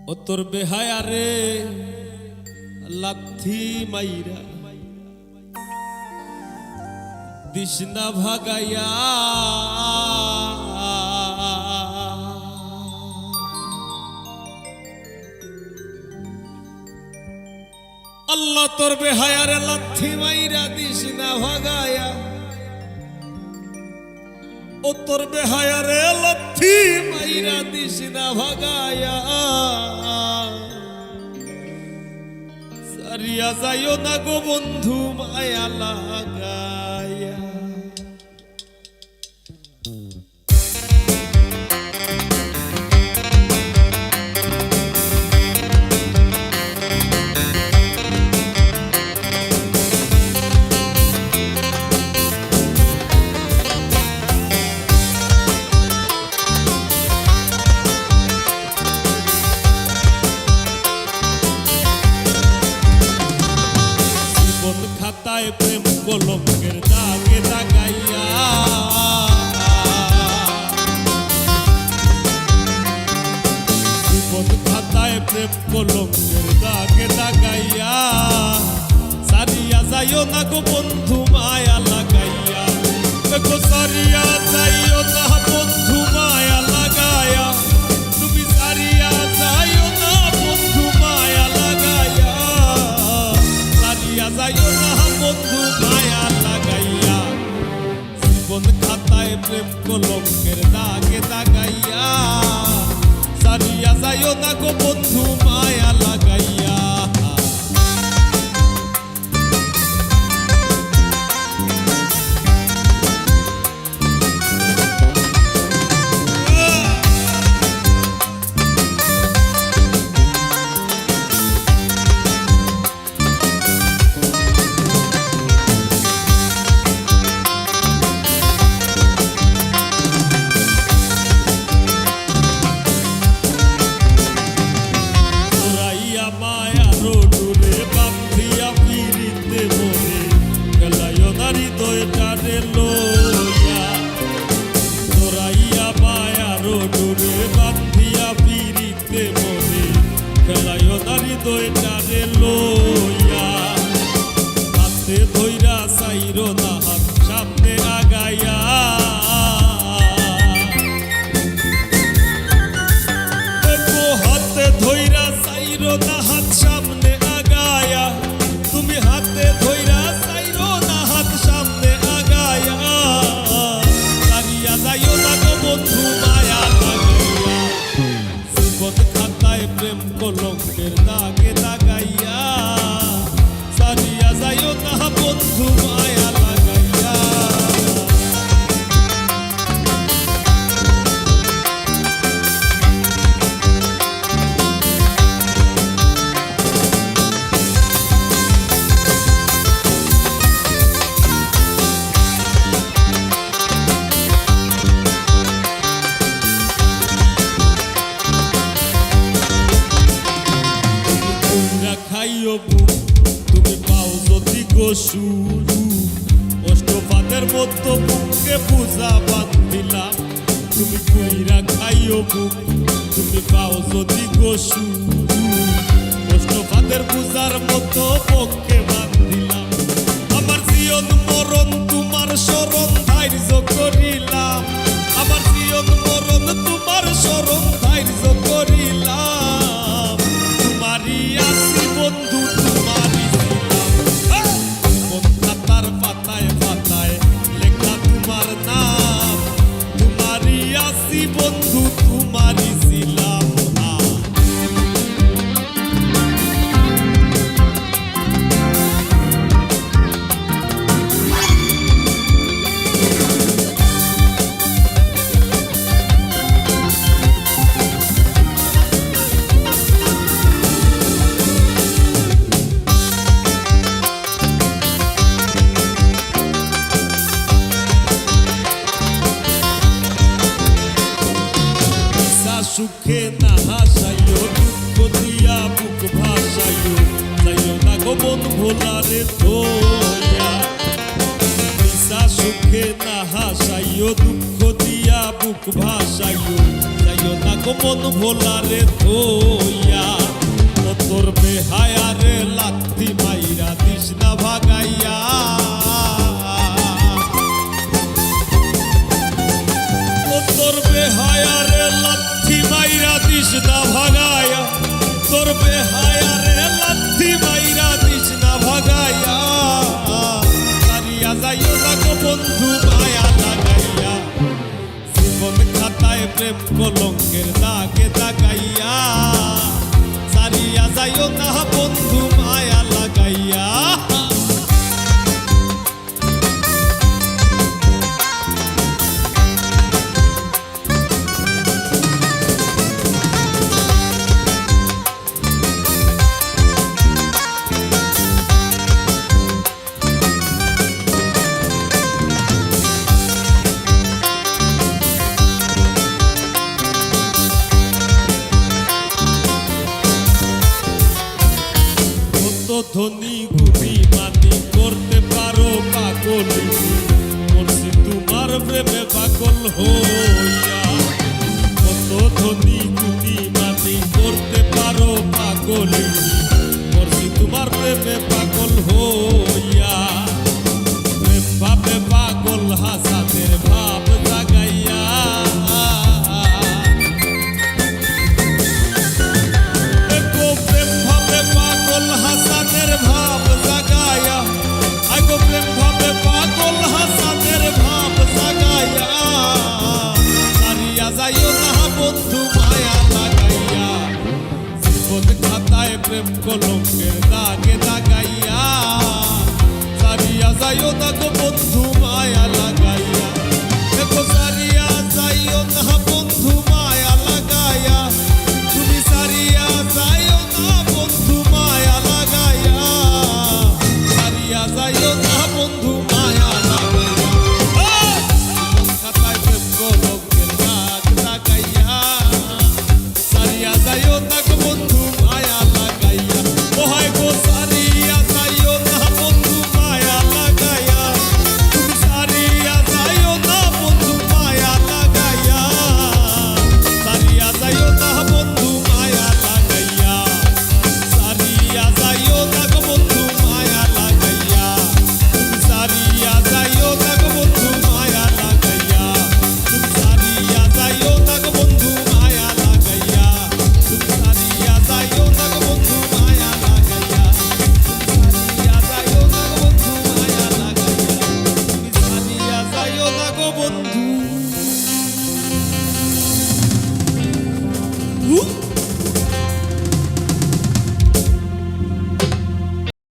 ও তোর বেহায়া রে লাথি মাইরা দিশনা ভাগাইয়া আল্লাহ তোর বেহায়া রে লাথি মাইরা দিশনা ভাগাইয়া ও তোর বেহায়া রে লাথি মাইরা দিশনা ভাগাইয়া সারিয়া যাইও না গো বন্ধু মায়া লাগাইয়া খাতায় প্রেম কলঙ্কের দাগে দাগাইয়া জীবন খাতায় প্রেম কলঙ্কের দাগে দাগাইয়া সারিয়া যাইও না গো বন্ধু মায়া লাগাইয়া দেখো সারিয়া যাইও না বন্ধু মায়া লাগাইয়া তুমি সারিয়া যাইও না বন্ধু মায়া লাগাইয়া সারিয়া যাইও না বন্ধু মায়া লাগাইয়া জীবন খাতায় প্রেম কলঙ্কের দাগে দাগাইয়া সারিয়া যাইও না গো বন্ধু মায়া লাগাইয়া হাতে ধইরা চাইরো না হাত সামনে আগাইয়া হাতে ধইরা চাইরো না হাত সামনে আগায়া তুমি হাতে ধইরা চাইরো না হাত সামনে আগায়া সারিয়া যাইও না গো বন্ধু মায়া লাগাইয়া জীবন খাতায় প্রেম কলঙ্কের দাগে দাগাইয়া সারিয়া যাইও না বন্ধু মায়া লাগাইয়া খাইও তুমি পাও যদি গোসু অষ্টপাদের মতো বুকে পূজা বান্ধিলাম তুমি কুইরা খাইও তুমি পাও যদি গোসু অষ্টপাদের পূজার মতো পক্ষে বান্ধিলাম আমার জীবন মরণ তোমার শরণ ধার্য করিলাম আমার জীবন মরণ তোমার শরণ ধার্য করিলাম তোমারই আসি বন্ধু তোমারই ছিলাম জীবন খাতার পাতায় পাতায় লেখা তোমার নাম তোমারই আসি বন্ধু তোমারই ছিলাম সুখে না হাসাইও দুঃখ দিয়া বুক ভাসাইও যাইও না গো মন ভোলারে তোয়া সুখে না হাসাইও দুঃখ দিয়া বুক ভাসাইও যাইও না গো মন ভোলারে তোয়া বেহায়ারে লাথি মাইরা দিস না ভাগাইয়া তোর বেহায়ারে লাথি মাইরা দিস না ভাগাইয়া তোর বেহায়ারে লাথি মাইরা দিস না ভাগাইয়া তারিয়া যাইও না গো বন্ধু মায়া লাগাইয়া জীবন খাতায় প্রেম কলঙ্কের দাগে দাগাইয়া সারিয়া যাইও না বন্ধু মায়া লাগাইয়া ধনী গুণী মানি করতে পারো পাগলি মরছি তোমার প্রেমে পাগল হইয়া কত ধনী গুণী মানি করতে পারো পাগলি মরছি তোমার প্রেমে পাগল হইয়া প্রেম ভাবে পাগল হাসানের ভাব জাগাইয়া ভাব জাগায়া আগো প্রেম ভাবে পাগল হাসানের ভাব জাগায়া সারিয়া যাইও না বন্ধু মায়া লাগাইয়া জীবন খাতায় প্রেম কলঙ্কের দাগে দাগাইয়া সারিয়া যাইও না গো বন্ধু মায়া লাগাইয়া